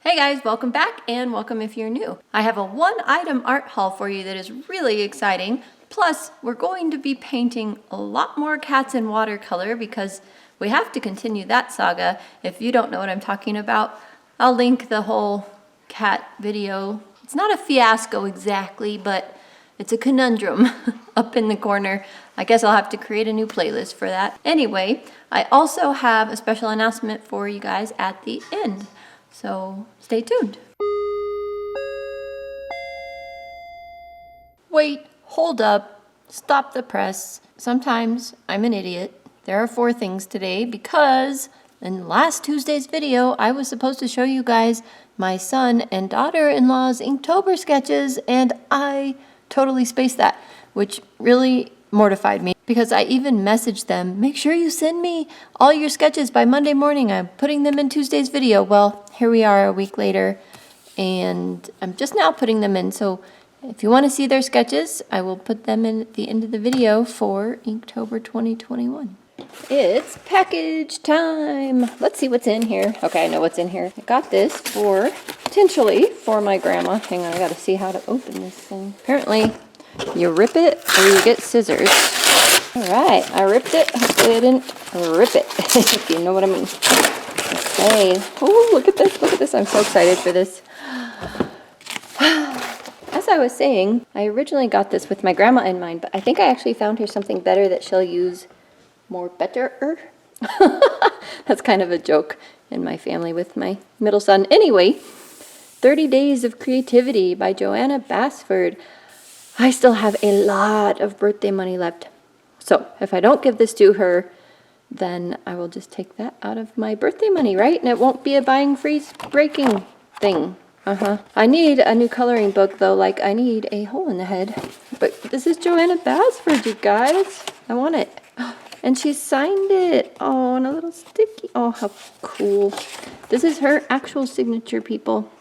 Hey guys, welcome back and welcome if you're new. I have a one-item art haul for you that is really exciting. Plus, we're going to be painting a lot more cats in watercolor because we have to continue that saga. If you don't know what I'm talking about, I'll link the whole cat video. It's not a fiasco exactly, but it's a conundrum up in the corner. I guess I'll have to create a new playlist for that. Anyway, I also have a special announcement for you guys at the end. So stay tuned. Wait, hold up, stop the press. Sometimes I'm an idiot. There are 4 things today because in last Tuesday's video, I was supposed to show you guys my son and daughter-in-law's Inktober sketches, and I totally spaced that, which really mortified me because I even messaged them, make sure you send me all your sketches by Monday morning. I'm putting them in Tuesday's video. Well, here we are a week later, and I'm just now putting them in. So if you want to see their sketches, I will put them in at the end of the video for Inktober 2021. It's package time. Let's see what's in here. Okay, I know what's in here. I got this potentially for my grandma. Hang on, I gotta see how to open this thing. Apparently, you rip it or you get scissors. All right, I ripped it. Hopefully I didn't rip it, if you know what I mean. Okay. Oh, look at this. Look at this. I'm so excited for this. As I was saying, I originally got this with my grandma in mind, but I think I actually found her something better that she'll use more better. That's kind of a joke in my family with my middle son. Anyway, 30 Days of Creativity by Joanna Basford. I still have a lot of birthday money left. So if I don't give this to her, then I will just take that out of my birthday money, right? And it won't be a buying freeze breaking thing. I need a new coloring book though, like I need a hole in the head. But this is Joanna Basford, you guys. I want it. And she signed it. Oh, and a little sticky. Oh, how cool. This is her actual signature, people.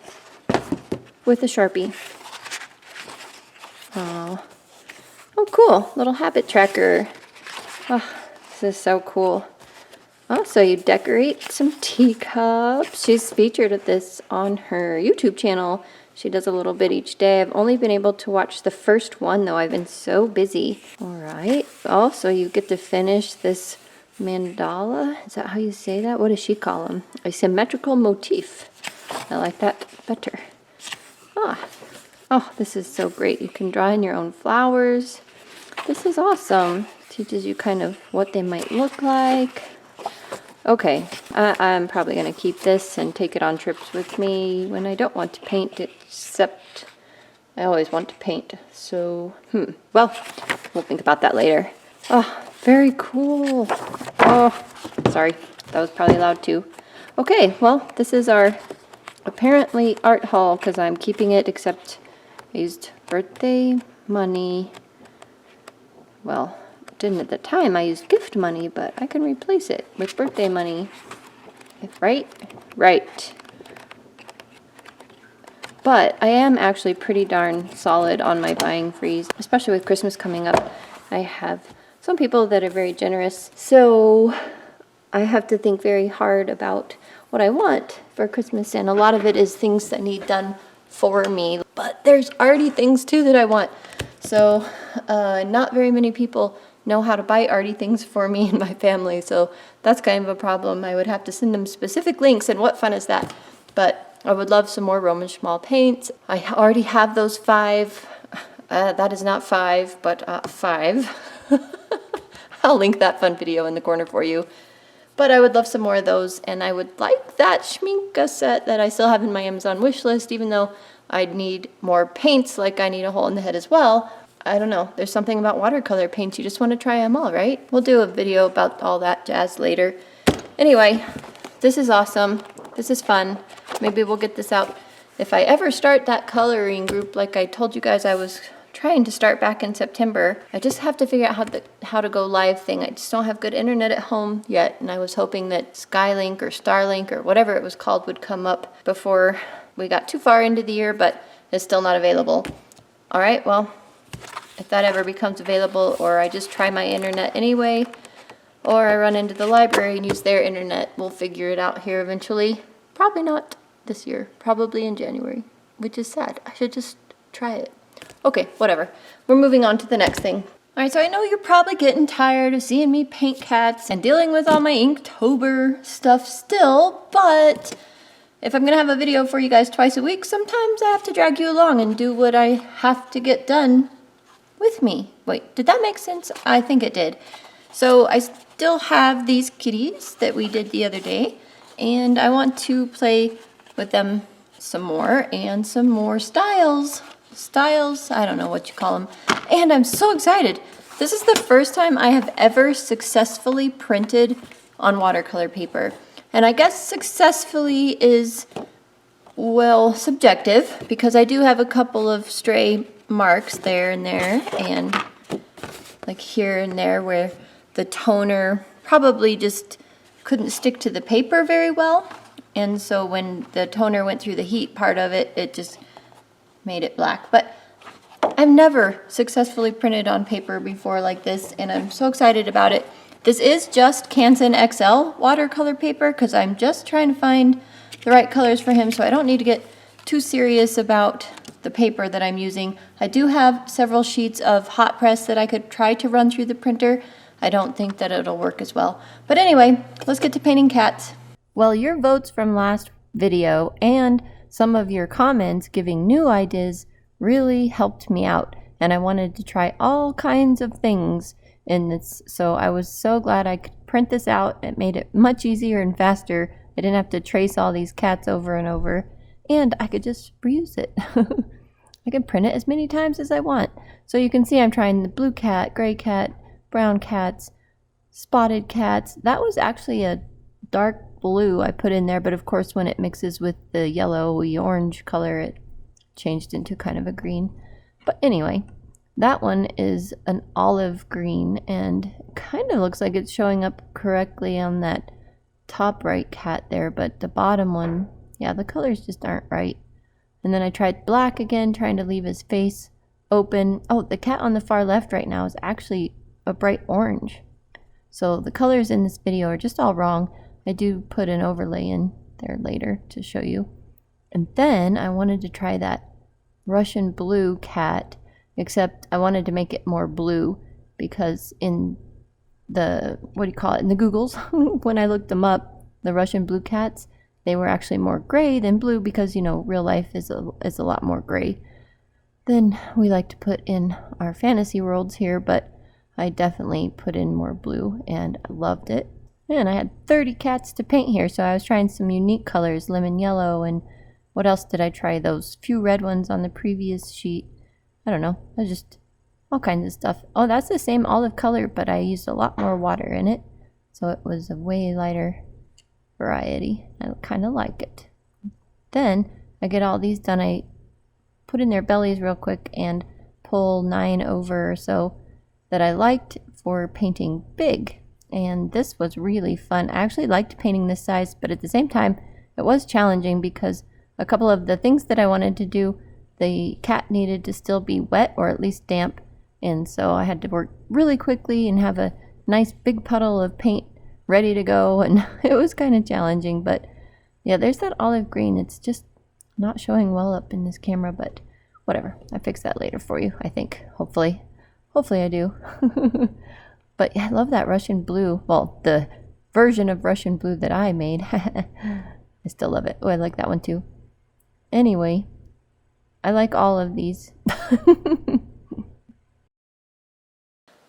With a Sharpie. Oh. Oh, cool. Little habit tracker. Oh, this is so cool. Oh, so you decorate some teacups. She's featured at this on her YouTube channel. She does a little bit each day. I've only been able to watch the first one, though. I've been so busy. All right. Oh, so you get to finish this mandala. Is that how you say that? What does she call them? A symmetrical motif. I like that better. Oh, this is so great. You can draw in your own flowers. This is awesome. Teaches you kind of what they might look like. Okay, I'm probably going to keep this and take it on trips with me when I don't want to paint, except I always want to paint. So, well, we'll think about that later. Oh, very cool. Oh, sorry, that was probably loud too. Okay, well, this is our apparently art haul because I'm keeping it, except I used birthday money. Well, didn't at the time. I used gift money, but I can replace it with birthday money. Right? Right. But I am actually pretty darn solid on my buying freeze, especially with Christmas coming up. I have some people that are very generous, so I have to think very hard about what I want for Christmas, and a lot of it is things that need done for me. But there's already things too that I want. So not very many people know how to buy arty things for me and my family, so that's kind of a problem. I would have to send them specific links, and what fun is that? But I would love some more Roman Schmal paints. I already have those 5. That is not 5, but 5. I'll link that fun video in the corner for you. But I would love some more of those, and I would like that Schminka set that I still have in my Amazon wish list, even though I'd need more paints, like I need a hole in the head as well. I don't know. There's something about watercolor paints. You just want to try them all, right? We'll do a video about all that jazz later. Anyway, this is awesome. This is fun. Maybe we'll get this out. If I ever start that coloring group, like I told you guys I was trying to start back in September, I just have to figure out how to go live thing. I just don't have good internet at home yet, and I was hoping that Skylink or Starlink or whatever it was called would come up before we got too far into the year, but it's still not available. All right, well, if that ever becomes available, or I just try my internet anyway, or I run into the library and use their internet, we'll figure it out here eventually. Probably not. this year, probably in January, which is sad. I should just try it. Okay, whatever. We're moving on to the next thing. All right, so I know you're probably getting tired of seeing me paint cats and dealing with all my Inktober stuff still, but if I'm gonna have a video for you guys twice a week, sometimes I have to drag you along and do what I have to get done with me. Wait, did that make sense? I think it did. So I still have these kitties that we did the other day, and I want to play with them some more and some more styles. I don't know what you call them. And I'm so excited. This is the first time I have ever successfully printed on watercolor paper. And I guess successfully is, well, subjective, because I do have a couple of stray marks there and there, and like here and there where the toner probably just couldn't stick to the paper very well. And so when the toner went through the heat part of it, it just made it black. But I've never successfully printed on paper before like this, and I'm so excited about it. This is just Canson XL watercolor paper because I'm just trying to find the right colors for him, so I don't need to get too serious about the paper that I'm using. I do have several sheets of hot press that I could try to run through the printer. I don't think that it'll work as well. But anyway, let's get to painting cats. Well, your votes from last video and some of your comments giving new ideas really helped me out, and I wanted to try all kinds of things in this, so I was so glad I could print this out. It made it much easier and faster. I didn't have to trace all these cats over and over, and I could just reuse it. I can print it as many times as I want. So you can see I'm trying the blue cat, gray cat, brown cats, spotted cats. That was actually a dark blue I put in there, but of course when it mixes with the yellowy orange color, it changed into kind of a green. But anyway, that one is an olive green and kind of looks like it's showing up correctly on that top right cat there, but the bottom one, yeah, the colors just aren't right. And then I tried black again, trying to leave his face open. Oh, the cat on the far left right now is actually a bright orange. So the colors in this video are just all wrong. I do put an overlay in there later to show you. And then I wanted to try that Russian blue cat, except I wanted to make it more blue because in the, what do you call it, in the Googles, when I looked them up, the Russian blue cats, they were actually more gray than blue because, you know, real life is a lot more gray than we like to put in our fantasy worlds here, but I definitely put in more blue and I loved it. And I had 30 cats to paint here, so I was trying some unique colors, lemon yellow, and what else did I try? Those few red ones on the previous sheet. I don't know, I just all kinds of stuff. Oh, that's the same olive color, but I used a lot more water in it, so it was a way lighter variety. I kind of like it. Then I get all these done. I put in their bellies real quick and pull 9 over or so that I liked for painting big. And this was really fun. I actually liked painting this size, but at the same time, it was challenging because a couple of the things that I wanted to do, the cat needed to still be wet or at least damp. And so I had to work really quickly and have a nice big puddle of paint ready to go. And it was kind of challenging, but yeah, there's that olive green. It's just not showing well up in this camera, but whatever. I fix that later for you, I think. Hopefully I do. But yeah, I love that Russian blue. Well, the version of Russian blue that I made. I still love it. Oh, I like that one too. Anyway, I like all of these.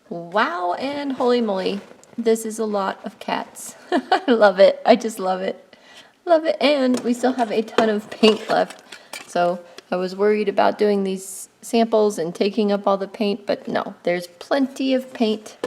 Wow, and holy moly, this is a lot of cats. I love it. I just love it. Love it. And we still have a ton of paint left. So I was worried about doing these samples and taking up all the paint, but no, there's plenty of paint.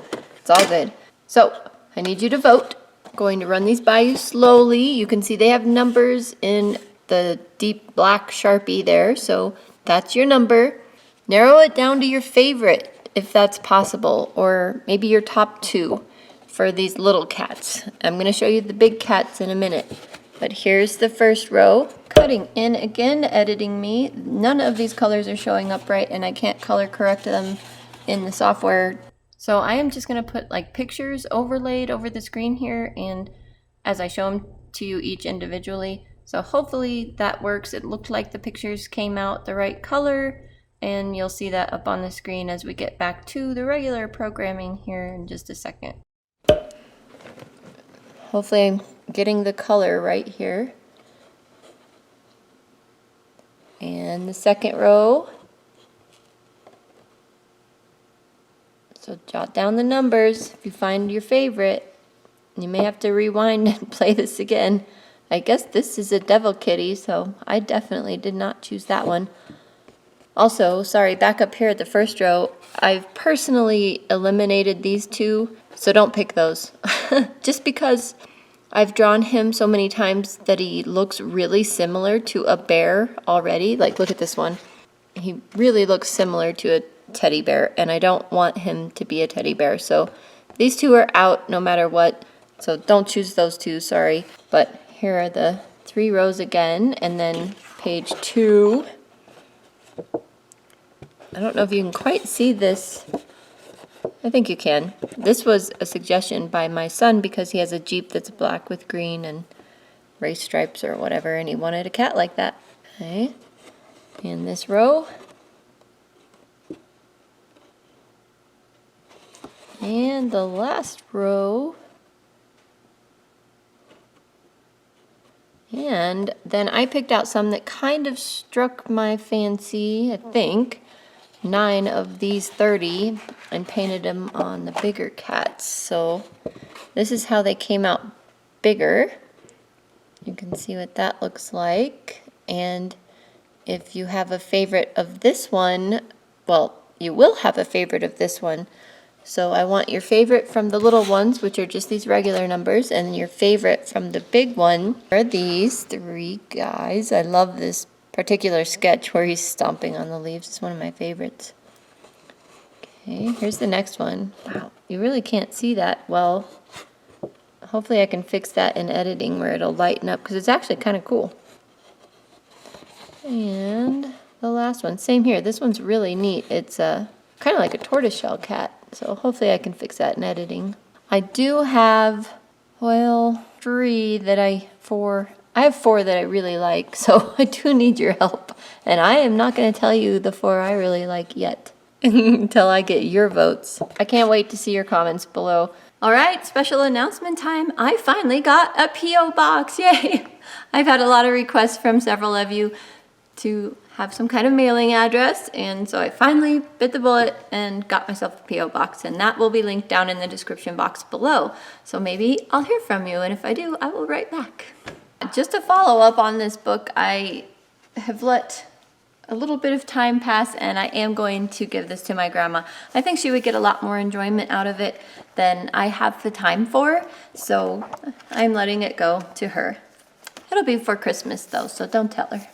It's all good. So I need you to vote. I'm going to run these by you slowly. You can see they have numbers in the deep black Sharpie there. So that's your number. Narrow it down to your favorite if that's possible, or maybe your top 2 for these little cats. I'm going to show you the big cats in a minute. But here's the first row. Cutting in again, editing me. None of these colors are showing up right, and I can't color correct them in the software. So I am just going to put like pictures overlaid over the screen here, and as I show them to you each individually, So hopefully that works. It looked like the pictures came out the right color, and you'll see that up on the screen as we get back to the regular programming here in just a second. Hopefully I'm getting the color right here. And the second row. So jot down the numbers if you find your favorite. You may have to rewind and play this again. I guess this is a devil kitty, so I definitely did not choose that one. Also, sorry, back up here at the first row, I've personally eliminated these two, so don't pick those. Just because I've drawn him so many times that he looks really similar to a bear already. Like, look at this one. He really looks similar to a teddy bear, and I don't want him to be a teddy bear. So these two are out no matter what, so don't choose those two, sorry. But here are the 3 rows again, and then page 2. I don't know if you can quite see this. I think you can. This was a suggestion by my son because he has a Jeep that's black with green and race stripes or whatever, and he wanted a cat like that. Okay. In this row. And the last row. And then I picked out some that kind of struck my fancy, I think. 9 of these 30 and painted them on the bigger cats. So this is how they came out bigger. You can see what that looks like. And if you have a favorite of this one, well, you will have a favorite of this one. So I want your favorite from the little ones, which are just these regular numbers, and your favorite from the big one are these 3 guys. I love this particular sketch where he's stomping on the leaves. It's one of my favorites. Okay, here's the next one. Wow, you really can't see that well. Hopefully I can fix that in editing where it'll lighten up, because it's actually kind of cool. And the last one, same here. This one's really neat. It's kind of like a tortoiseshell cat. So hopefully I can fix that in editing. I do have, well, 3 that I have 4 that I really like, so I do need your help. And I am not going to tell you the 4 I really like yet until I get your votes. I can't wait to see your comments below. All right, special announcement time. I finally got a P.O. box. Yay! I've had a lot of requests from several of you to have some kind of mailing address, and so I finally bit the bullet and got myself a P.O. box, and that will be linked down in the description box below. So maybe I'll hear from you, and if I do, I will write back. Just to follow up on this book, I have let a little bit of time pass, and I am going to give this to my grandma. I think she would get a lot more enjoyment out of it than I have the time for, so I'm letting it go to her. It'll be for Christmas though, so don't tell her.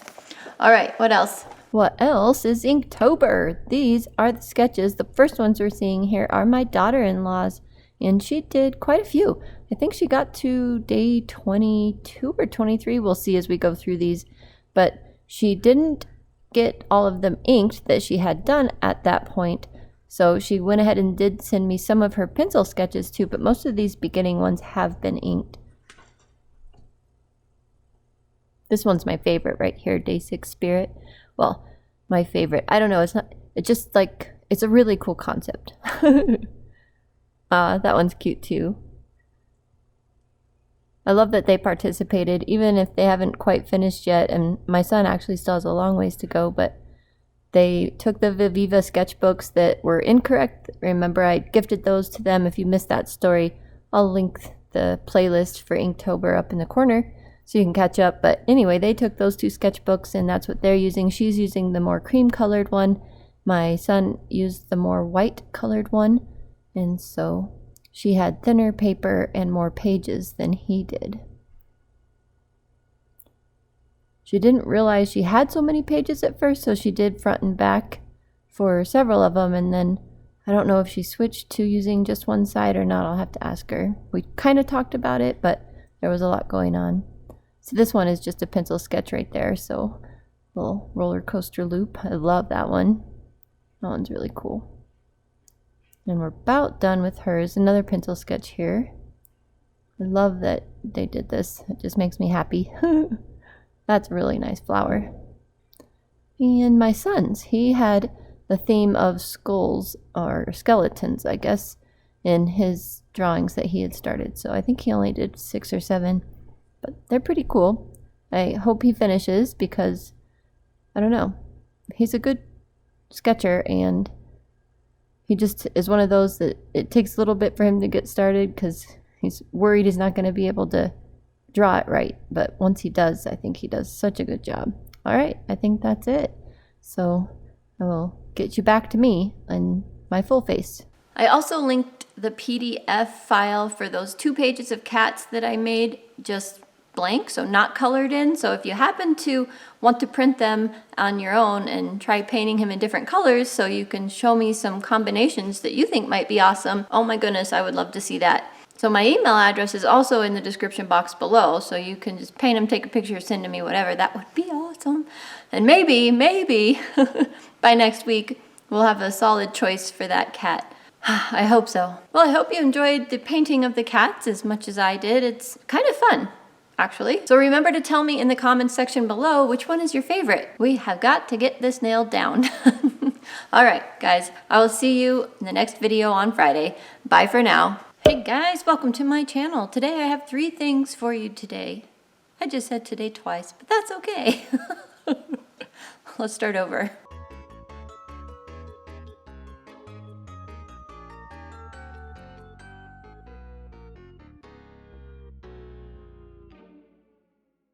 All right, what else? What else is Inktober? These are the sketches. The first ones we're seeing here are my daughter-in-law's, and she did quite a few. I think she got to day 22 or 23. We'll see as we go through these, but she didn't get all of them inked that she had done at that point. So she went ahead and did send me some of her pencil sketches too, but most of these beginning ones have been inked. This one's my favorite right here, Day 6 Spirit. Well, my favorite. I don't know, it's just like, it's a really cool concept. That one's cute too. I love that they participated, even if they haven't quite finished yet, and my son actually still has a long ways to go, but they took the Viviva sketchbooks that were incorrect. Remember, I gifted those to them. If you missed that story, I'll link the playlist for Inktober up in the corner so you can catch up. But anyway, they took those 2 sketchbooks, and that's what they're using. She's using the more cream-colored one. My son used the more white-colored one, and so she had thinner paper and more pages than he did. She didn't realize she had so many pages at first, so she did front and back for several of them, and then I don't know if she switched to using just one side or not. I'll have to ask her. We kind of talked about it, but there was a lot going on. So this one is just a pencil sketch right there, so little roller coaster loop. I love that one. That one's really cool. And we're about done with hers. Another pencil sketch here. I love that they did this. It just makes me happy. That's a really nice flower. And my son's, he had the theme of skulls or skeletons, I guess, in his drawings that he had started. So I think he only did 6 or 7, but they're pretty cool. I hope he finishes because, I don't know, he's a good sketcher, and he just is one of those that it takes a little bit for him to get started because he's worried he's not going to be able to draw it right. But once he does, I think he does such a good job. All right, I think that's it. So I will get you back to me and my full face. I also linked the PDF file for those 2 pages of cats that I made just blank, so not colored in. So if you happen to want to print them on your own and try painting him in different colors so you can show me some combinations that you think might be awesome, oh my goodness, I would love to see that. So my email address is also in the description box below, so you can just paint them, take a picture, send to me, whatever. That would be awesome. And maybe by next week we'll have a solid choice for that cat. I hope so. Well, I hope you enjoyed the painting of the cats as much as I did. It's kind of fun, actually. So remember to tell me in the comments section below which one is your favorite. We have got to get this nailed down. All right, guys, I will see you in the next video on Friday. Bye for now. Hey guys, welcome to my channel. Today I have 3 things for you today. I just said today twice, but that's okay. Let's start over.